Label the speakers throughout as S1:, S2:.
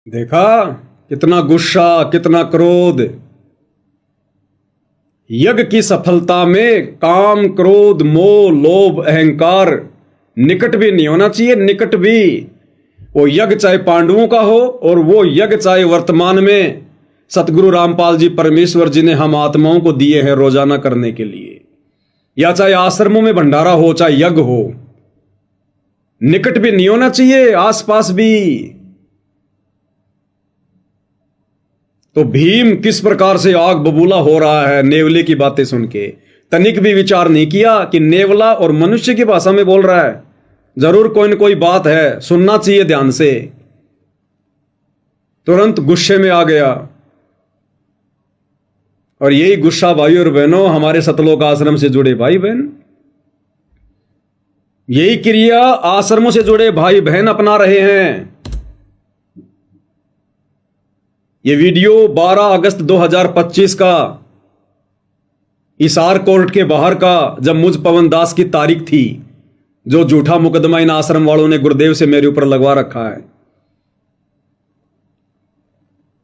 S1: देखा कितना गुस्सा, कितना क्रोध। यज्ञ की सफलता में काम, क्रोध, मोह, लोभ, अहंकार निकट भी नहीं होना चाहिए। निकट भी वो यज्ञ चाहे पांडवों का हो और वो यज्ञ चाहे वर्तमान में सतगुरु रामपाल जी परमेश्वर जी ने हम आत्माओं को दिए हैं रोजाना करने के लिए, या चाहे आश्रमों में भंडारा हो, चाहे यज्ञ हो, निकट भी नहीं होना चाहिए, आसपास भी। तो भीम किस प्रकार से आग बबूला हो रहा है नेवले की बातें सुन के। तनिक भी विचार नहीं किया कि नेवला और मनुष्य की भाषा में बोल रहा है, जरूर कोई न कोई बात है, सुनना चाहिए ध्यान से। तुरंत गुस्से में आ गया। और यही गुस्सा भाई और बहनों हमारे सतलोक आश्रम से जुड़े भाई बहन, यही क्रिया आश्रमों से जुड़े भाई बहन अपना रहे हैं। ये वीडियो 12 अगस्त 2025 का हिसार कोर्ट के बाहर का, जब मुझ पवन दास की तारीख थी, जो झूठा मुकदमा इन आश्रम वालों ने गुरुदेव से मेरे ऊपर लगवा रखा है।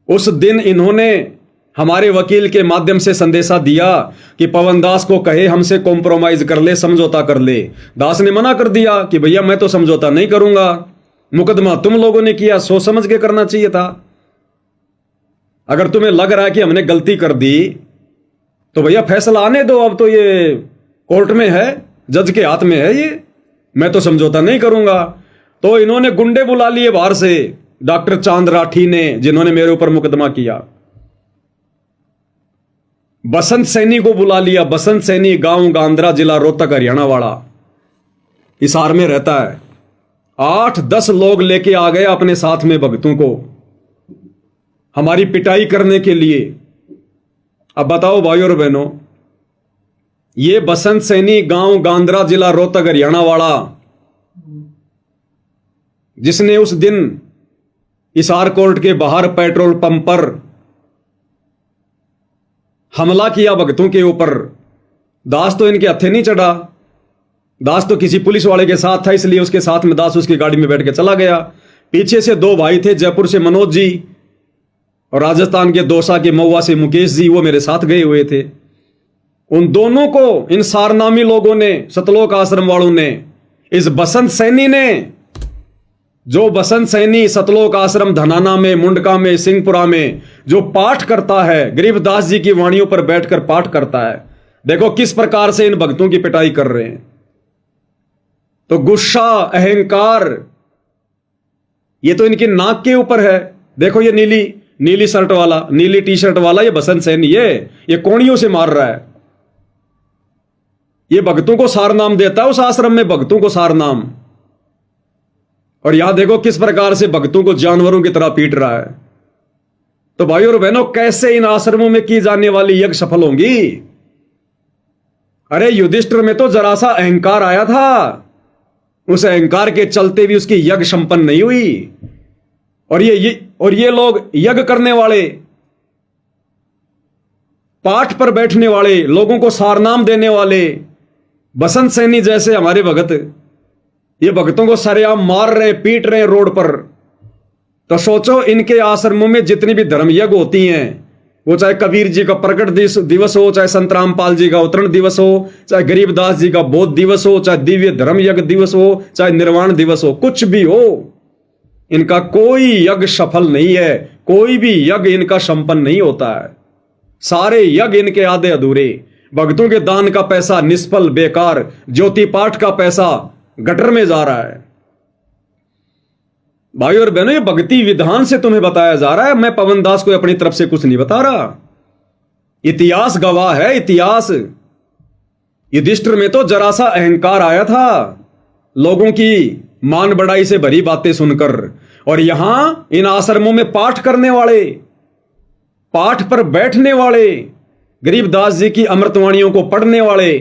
S1: उस दिन इन्होंने हमारे वकील के माध्यम से संदेशा दिया कि पवन दास को कहे हमसे कॉम्प्रोमाइज कर ले, समझौता कर ले। दास ने मना कर दिया कि भैया मैं तो समझौता नहीं करूंगा, मुकदमा तुम लोगों ने किया, सोच समझ के करना चाहिए था। अगर तुम्हें लग रहा है कि हमने गलती कर दी तो भैया फैसला आने दो, अब तो ये कोर्ट में है, जज के हाथ में है ये, मैं तो समझौता नहीं करूंगा। तो इन्होंने गुंडे बुला लिए बाहर से, डॉक्टर चांद राठी ने, जिन्होंने मेरे ऊपर मुकदमा किया। बसंत सैनी को बुला लिया। बसंत सैनी गांव गांद्रा, जिला रोहतक, हरियाणा वाला, हिसार में रहता है। 8-10 लोग लेके आ गए अपने साथ में भक्तों को हमारी पिटाई करने के लिए। अब बताओ भाई और बहनों, ये बसंत सैनी गांव गांद्रा, जिला रोहतक, हरियाणा वाला, जिसने उस दिन हिसार कोर्ट के बाहर पेट्रोल पंप पर हमला किया भक्तों के ऊपर, दास तो इनके हत्थे नहीं चढ़ा। दास तो किसी पुलिस वाले के साथ था, इसलिए उसके साथ में दास उसकी गाड़ी में बैठ के चला गया। पीछे से 2 भाई थे, जयपुर से मनोज जी और राजस्थान के दौसा के महुआ से मुकेश जी, वो मेरे साथ गए हुए थे। उन दोनों को इन सारनामी लोगों ने, सतलोक आश्रम वालों ने, इस बसंत सैनी ने, जो बसंत सैनी सतलोक आश्रम धनाना में, मुंडका में, सिंहपुरा में जो पाठ करता है, गरीबदास जी की वाणियों पर बैठकर पाठ करता है, देखो किस प्रकार से इन भक्तों की पिटाई कर रहे हैं। तो गुस्सा, अहंकार, ये तो इनकी नाक के ऊपर है। देखो ये नीली शर्ट वाला, नीली टी शर्ट वाला, ये बसंत सैनी, ये कोड़ियों से मार रहा है। ये भक्तों को सार नाम देता है, उस आश्रम में भक्तों को सार नाम। और यहां देखो किस प्रकार से भक्तों को जानवरों की तरह पीट रहा है। तो भाइयों और बहनों, कैसे इन आश्रमों में की जाने वाली यज्ञ सफल होंगी? अरे युधिष्ठिर में तो जरा सा अहंकार आया था, उस अहंकार के चलते भी उसकी यज्ञ संपन्न नहीं हुई। और ये लोग यज्ञ करने वाले, पाठ पर बैठने वाले, लोगों को सारनाम देने वाले बसंत सैनी जैसे हमारे भगत, ये भक्तों को सरेआम मार रहे, पीट रहे रोड पर। तो सोचो इनके आश्रमों में जितनी भी धर्म यज्ञ होती हैं, वो चाहे कबीर जी का प्रकट दिवस हो, चाहे संत रामपाल जी का अवतरण दिवस हो, चाहे गरीबदास जी का बोध दिवस हो, चाहे दिव्य धर्म यज्ञ दिवस हो, चाहे निर्वाण दिवस हो, कुछ भी हो, इनका कोई यज्ञ सफल नहीं है। कोई भी यज्ञ इनका संपन्न नहीं होता है। सारे यज्ञ इनके आधे अधूरे। भक्तों के दान का पैसा निष्फल, बेकार। ज्योति पाठ का पैसा गटर में जा रहा है। भाई और बहनों, ये भक्ति विधान से तुम्हें बताया जा रहा है। मैं पवन दास को अपनी तरफ से कुछ नहीं बता रहा, इतिहास गवाह है, इतिहास। युधिष्ठिर में तो जरा सा अहंकार आया था, लोगों की मान बढ़ाई से भरी बातें सुनकर। और यहां इन आश्रमों में पाठ करने वाले, पाठ पर बैठने वाले, गरीबदास जी की अमृतवाणियों को पढ़ने वाले,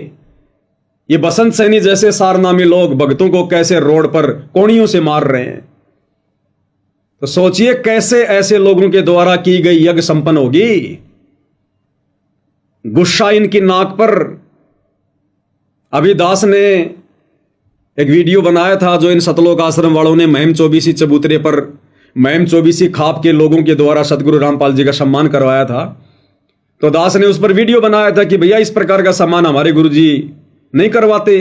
S1: ये बसंत सैनी जैसे सारनामी लोग भक्तों को कैसे रोड पर कोड़ियों से मार रहे हैं। तो सोचिए कैसे ऐसे लोगों के द्वारा की गई यज्ञ संपन्न होगी। गुस्सा इनकी नाक पर। अभी दास ने एक वीडियो बनाया था जो इन सतलोक आश्रम वालों ने महिम 24 चबूतरे पर महम चौबीसी खाप के लोगों के द्वारा सदगुरु रामपाल जी का सम्मान करवाया था, तो दास ने उस पर वीडियो बनाया था कि भैया इस प्रकार का सम्मान हमारे गुरुजी नहीं करवाते,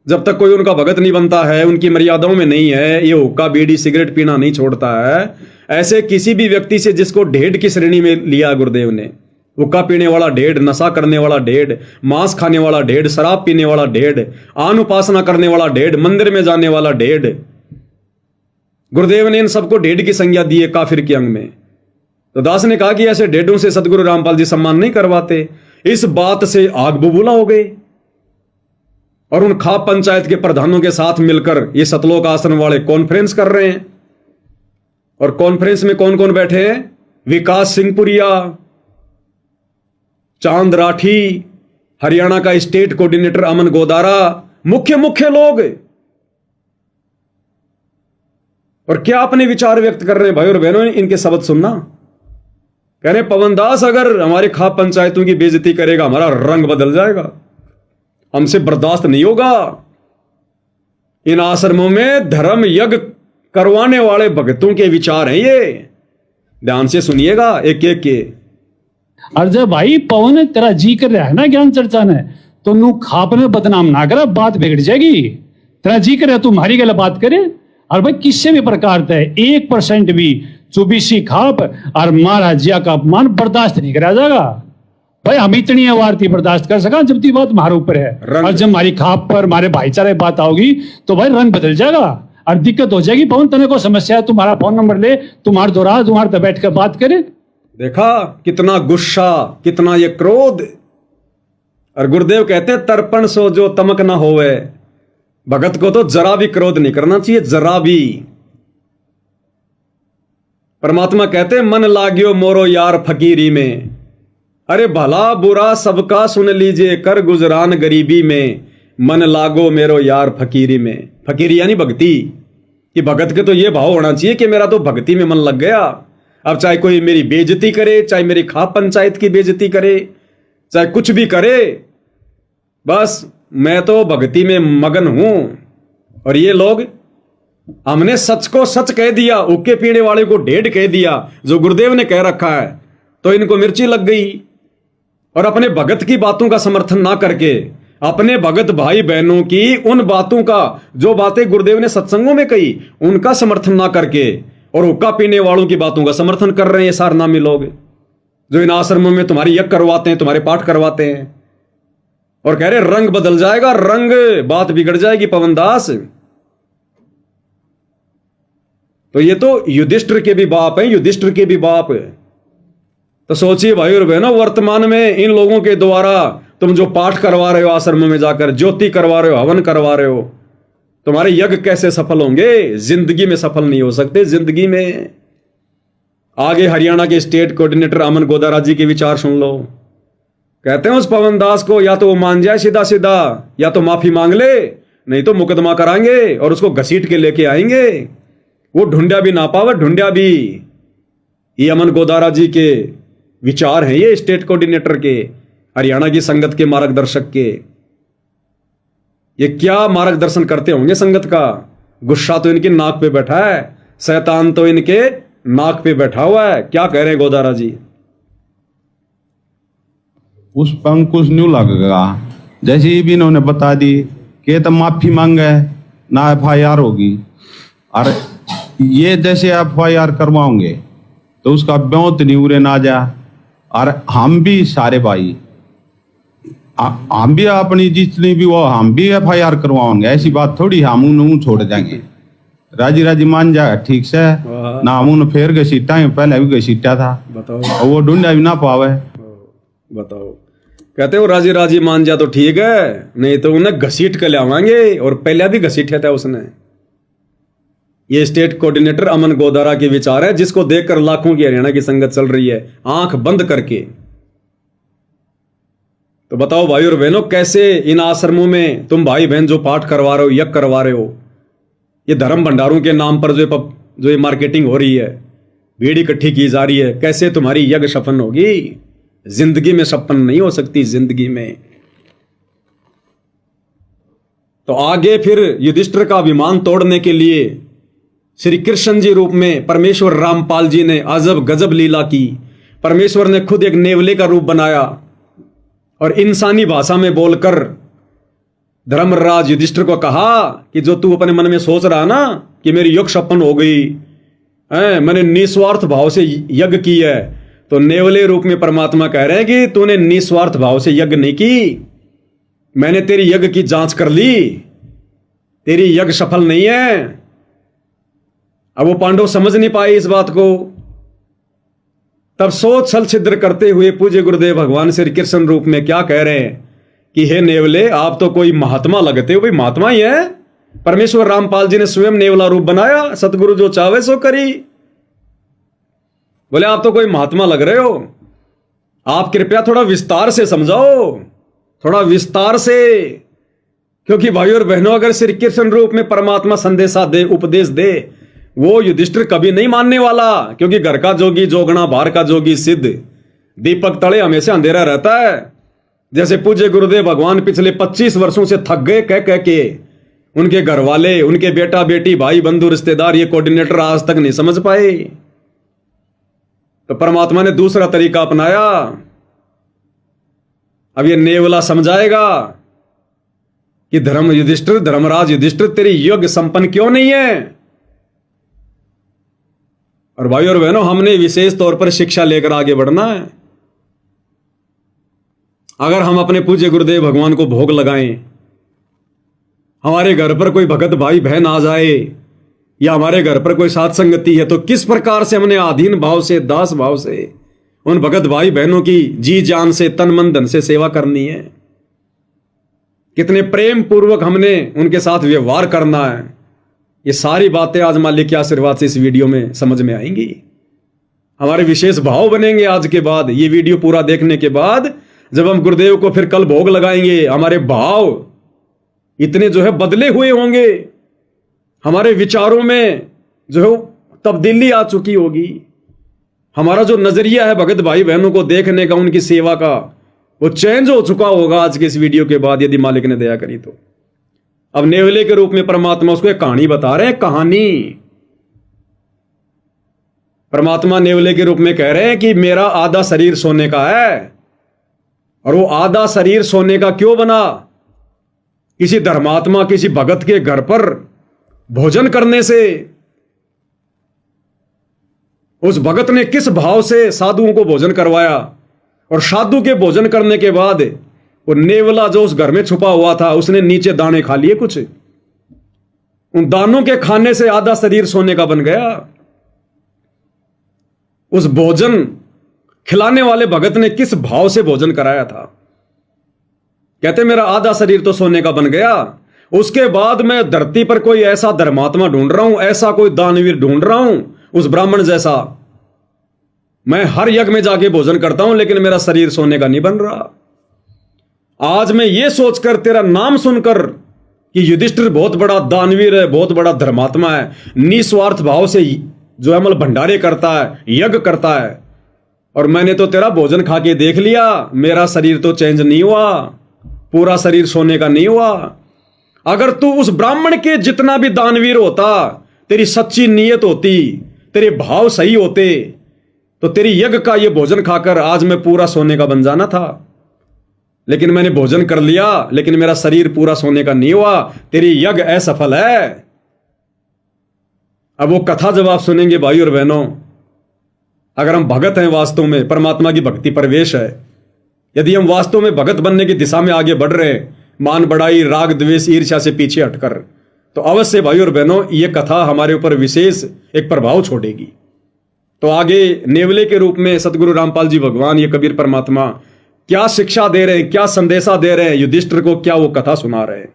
S1: जब तक कोई उनका भगत नहीं बनता है, उनकी मर्यादाओं में नहीं है, ये हुक्का बीड़ी सिगरेट पीना नहीं छोड़ता है, ऐसे किसी भी व्यक्ति से जिसको ढेड की श्रेणी में लिया गुरुदेव ने, हुक्का पीने वाला ढेड, नशा करने वाला ढेड, मांस खाने वाला ढेड, शराब पीने वाला ढेड, आन उपासना करने वाला ढेड, मंदिर में जाने वाला ढेड, गुरुदेव ने इन सबको ढेड की संज्ञा दी है काफिर के अंग में। तो दास ने कहा कि ऐसे ढेडों से सदगुरु रामपाल जी सम्मान नहीं करवाते। इस बात से आग बबूला हो गए और उन खाप पंचायत के प्रधानों के साथ मिलकर ये सतलोक आश्रम वाले कॉन्फ्रेंस कर रहे हैं। और कॉन्फ्रेंस में कौन कौन बैठे हैं? विकास सिंहपुरिया, चांद राठी, हरियाणा का स्टेट कोऑर्डिनेटर अमन गोदारा, मुख्य लोग। और क्या अपने विचार व्यक्त कर रहे हैं भाई और बहनों, इनके शब्द सुनना। कह रहे पवन दास अगर हमारे खाप पंचायतों की बेइज्जती करेगा हमारा रंग बदल जाएगा, हमसे बर्दाश्त नहीं होगा। इन आश्रमों में धर्म यज्ञ करवाने वाले भक्तों के विचार हैं ये, ध्यान से सुनिएगा एक एक के।
S2: और जब भाई पवन तेरा जी कर रहा है ना ज्ञान चर्चा ने, तो नू खाप में बदनाम ना करा, बात बिगड़ जाएगी। तेरा जी कर रहा तू हमारी गला बात करे, और भाई किसी भी प्रकार से 1% भी चौबीसी खाप और महाराजिया का अपमान बर्दाश्त नहीं करा जाएगा। भाई हम इतनी आवारती बर्दाश्त कर सका जब ती बात हमारे ऊपर है, और जब हमारी खाप पर हमारे भाईचारे बात आओगी तो भाई रंग बदल जाएगा और दिक्कत हो जाएगी। पवन तने को समस्या है, तुम्हारा फोन नंबर ले, तुम्हारे दोरा तुम्हारे तब बैठ कर बात करे।
S1: देखा कितना गुस्सा, कितना ये क्रोध। और गुरुदेव कहते तर्पण सो जो तमक ना होवे, भगत को तो जरा भी क्रोध नहीं करना चाहिए, जरा भी। परमात्मा कहते मन लाग्यो मोरो यार फकीरी में, अरे भला बुरा सबका सुन लीजिए कर गुजरान गरीबी में, मन लागो मेरो यार फकीरी में। फकीरी यानी भक्ति, कि भगत के तो ये भाव होना चाहिए कि मेरा तो भक्ति में मन लग गया। अब चाहे कोई मेरी बेइज्जती करे, चाहे मेरी खाप पंचायत की बेइज्जती करे, चाहे कुछ भी करे, बस मैं तो भक्ति में मगन हूं। और ये लोग, हमने सच को सच कह दिया, उक्के पीने वाले को ढेड कह दिया जो गुरुदेव ने कह रखा है, तो इनको मिर्ची लग गई। और अपने भगत की बातों का समर्थन ना करके, अपने भगत भाई बहनों की उन बातों का, जो बातें गुरुदेव ने सत्संगों में कही, उनका समर्थन ना करके, और हुक्का पीने वालों की बातों का समर्थन कर रहे हैं ये सारनामी लोग, जो इन आश्रमों में तुम्हारी यज्ञ करवाते हैं, तुम्हारे पाठ करवाते हैं, और कह रहे रंग बदल जाएगा, रंग, बात बिगड़ जाएगी पवन दास। तो ये तो युधिष्ठिर के भी बाप हैं, युधिष्ठिर के भी बाप। तो सोचिए भाई और बहनों, वर्तमान में इन लोगों के द्वारा तुम जो पाठ करवा रहे हो, आश्रमों में जाकर ज्योति करवा रहे हो, हवन करवा रहे हो, तुम्हारे यज्ञ कैसे सफल होंगे? जिंदगी में सफल नहीं हो सकते, जिंदगी में। आगे हरियाणा के स्टेट कोऑर्डिनेटर अमन गोदारा जी के विचार सुन लो। कहते हैं उस पवन दास को या तो वो मान जाए सीधा सीधा, या तो माफी मांग ले, नहीं तो मुकदमा कराएंगे और उसको घसीट के लेके आएंगे। वो ढूंढा भी ना पावे, ढूंढा भी। ये अमन गोदारा जी के विचार हैं, ये स्टेट कोऑर्डिनेटर के, हरियाणा की संगत के मार्गदर्शक के। ये क्या मार्गदर्शन करते होंगे संगत का? गुस्सा तो इनकी नाक पे बैठा है, शैतान तो इनके नाक पे बैठा हुआ है। क्या कह रहे हैं गोदारा जी?
S3: उस पर अंकुश न्यू लगेगा, जैसे ही भी इन्होंने बता दी कि तो माफी मांगे ना FIR होगी, और ये जैसे FIR करवाओगे तो उसका ब्योत नहीं उरे ना जा। और हम भी सारे भाई, हम भी अपनी जितनी भी वो हम भी FIR करवाओगे, ऐसी बात थोड़ी हम उन्हें छोड़ देंगे। राजी राजी मान जाएगा ठीक से ना, हम उन्हें फेर घसीटा है, पहले भी घसीटा था, बताओ, वो ढूंढा भी ना पावे।
S1: बताओ, कहते हो राजी राजी मान जा तो ठीक है, नहीं तो उन्हें घसीट कर लावांगे, और पहले भी घसीटा था उसने। ये स्टेट कोऑर्डिनेटर अमन गोदारा के विचार है, जिसको देखकर लाखों की हरियाणा की संगत चल रही है आंख बंद करके। तो बताओ भाई और बहनों, कैसे इन आश्रमों में तुम भाई बहन जो पाठ करवा रहे हो, यज्ञ करवा रहे हो, ये धर्म भंडारों के नाम पर जो ये मार्केटिंग हो रही है, भीड़ इकट्ठी की जा रही है, कैसे तुम्हारी यज्ञ सफल होगी? जिंदगी में सफल नहीं हो सकती, जिंदगी में। तो आगे फिर युधिष्ठिर का अभिमान तोड़ने के लिए श्री कृष्ण जी रूप में परमेश्वर रामपाल जी ने अजब गजब लीला की। परमेश्वर ने खुद एक नेवले का रूप बनाया और इंसानी भाषा में बोलकर धर्मराज युधिष्ठिर को कहा कि जो तू अपने मन में सोच रहा ना कि मेरी योग सपन हो गई है, मैंने निस्वार्थ भाव से यज्ञ की है, तो नेवले रूप में परमात्मा कह रहे हैं कि तूने निस्वार्थ भाव से यज्ञ नहीं की। मैंने तेरी यज्ञ की जांच कर ली, तेरी यज्ञ सफल नहीं है। अब वो पांडव समझ नहीं पाए इस बात को। तब सोच छल छिद्र करते हुए पूज्य गुरुदेव भगवान श्री कृष्ण रूप में क्या कह रहे हैं कि हे नेवले, आप तो कोई महात्मा लगते हो। भाई महात्मा ही है। परमेश्वर रामपाल जी ने स्वयं नेवला रूप बनाया, सतगुरु जो चाहे सो करी। बोले आप तो कोई महात्मा लग रहे हो, आप कृपया थोड़ा विस्तार से समझाओ, थोड़ा विस्तार से। क्योंकि भाइयों और बहनों, अगर श्री कृष्ण रूप में परमात्मा संदेशा दे, उपदेश दे, वो युधिष्ठिर कभी नहीं मानने वाला। क्योंकि घर का जोगी जोगना, बाहर का जोगी सिद्ध, दीपक तले हमेशा अंधेरा रहता है। जैसे पूज्य गुरुदेव भगवान पिछले 25 वर्षों से थक गए कह कह के, उनके घर वाले, उनके बेटा बेटी, भाई बंधु रिश्तेदार, ये कोऑर्डिनेटर आज तक नहीं समझ पाए। तो परमात्मा ने दूसरा तरीका अपनाया। अब ये नेवला समझाएगा कि धर्मराज युधिष्ठिर तेरी यज्ञ संपन्न क्यों नहीं है। और भाई और बहनों, हमने विशेष तौर पर शिक्षा लेकर आगे बढ़ना है। अगर हम अपने पूज्य गुरुदेव भगवान को भोग लगाएं, हमारे घर पर कोई भगत भाई बहन आ जाए या हमारे घर पर कोई साथ संगति है, तो किस प्रकार से हमने आधीन भाव से, दास भाव से उन भगत भाई बहनों की जी जान से, तन मन धन से सेवा करनी है। कितने प्रेम पूर्वक हमने उनके साथ व्यवहार करना है। ये सारी बातें आज मालिक के आशीर्वाद से इस वीडियो में समझ में आएंगी। हमारे विशेष भाव बनेंगे आज के बाद। ये वीडियो पूरा देखने के बाद जब हम गुरुदेव को फिर कल भोग लगाएंगे, हमारे भाव इतने जो है बदले हुए होंगे, हमारे विचारों में जो है तब्दीली आ चुकी होगी। हमारा जो नजरिया है भगत भाई बहनों को देखने का, उनकी सेवा का, वो चेंज हो चुका होगा आज के इस वीडियो के बाद, यदि मालिक ने दया करी तो। अब नेवले के रूप में परमात्मा उसको एक कहानी बता रहे हैं। कहानी परमात्मा नेवले के रूप में कह रहे हैं कि मेरा आधा शरीर सोने का है। और वो आधा शरीर सोने का क्यों बना? किसी धर्मात्मा, किसी भगत के घर पर भोजन करने से उस भगत ने किस भाव से साधुओं को भोजन करवाया, और साधु के भोजन करने के बाद वो नेवला जो उस घर में छुपा हुआ था, उसने नीचे दाने खा लिए कुछ। उन दानों के खाने से आधा शरीर सोने का बन गया। उस भोजन खिलाने वाले भगत ने किस भाव से भोजन कराया था। कहते मेरा आधा शरीर तो सोने का बन गया। उसके बाद मैं धरती पर कोई ऐसा धर्मात्मा ढूंढ रहा हूं, ऐसा कोई दानवीर ढूंढ रहा हूं, उस ब्राह्मण जैसा। मैं हर यज्ञ में जाके भोजन करता हूं, लेकिन मेरा शरीर सोने का नहीं बन रहा। आज मैं ये सोचकर तेरा नाम सुनकर कि युधिष्ठिर बहुत बड़ा दानवीर है, बहुत बड़ा धर्मात्मा है, निस्वार्थ भाव से जो अमल भंडारे करता है, यज्ञ करता है, और मैंने तो तेरा भोजन खा के देख लिया, मेरा शरीर तो चेंज नहीं हुआ, पूरा शरीर सोने का नहीं हुआ। अगर तू उस ब्राह्मण के जितना भी दानवीर होता, तेरी सच्ची नीयत होती, तेरे भाव सही होते, तो तेरी यज्ञ का ये भोजन खाकर आज मैं पूरा सोने का बन जाना था। लेकिन मैंने भोजन कर लिया, लेकिन मेरा शरीर पूरा सोने का नहीं हुआ। तेरी यज्ञ असफल है। अब वो कथा जब आप सुनेंगे भाई और बहनों, अगर हम भगत हैं, वास्तव में परमात्मा की भक्ति प्रवेश है, यदि हम वास्तव में भगत बनने की दिशा में आगे बढ़ रहे हैं, मान बढ़ाई, राग द्वेष, ईर्ष्या से पीछे हटकर, तो अवश्य भाई और बहनों ये कथा हमारे ऊपर विशेष एक प्रभाव छोड़ेगी। तो आगे नेवले के रूप में सतगुरु रामपाल जी भगवान, ये कबीर परमात्मा क्या शिक्षा दे रहे हैं, क्या संदेशा दे रहे हैं, युधिष्ठिर को क्या वो कथा सुना रहे हैं।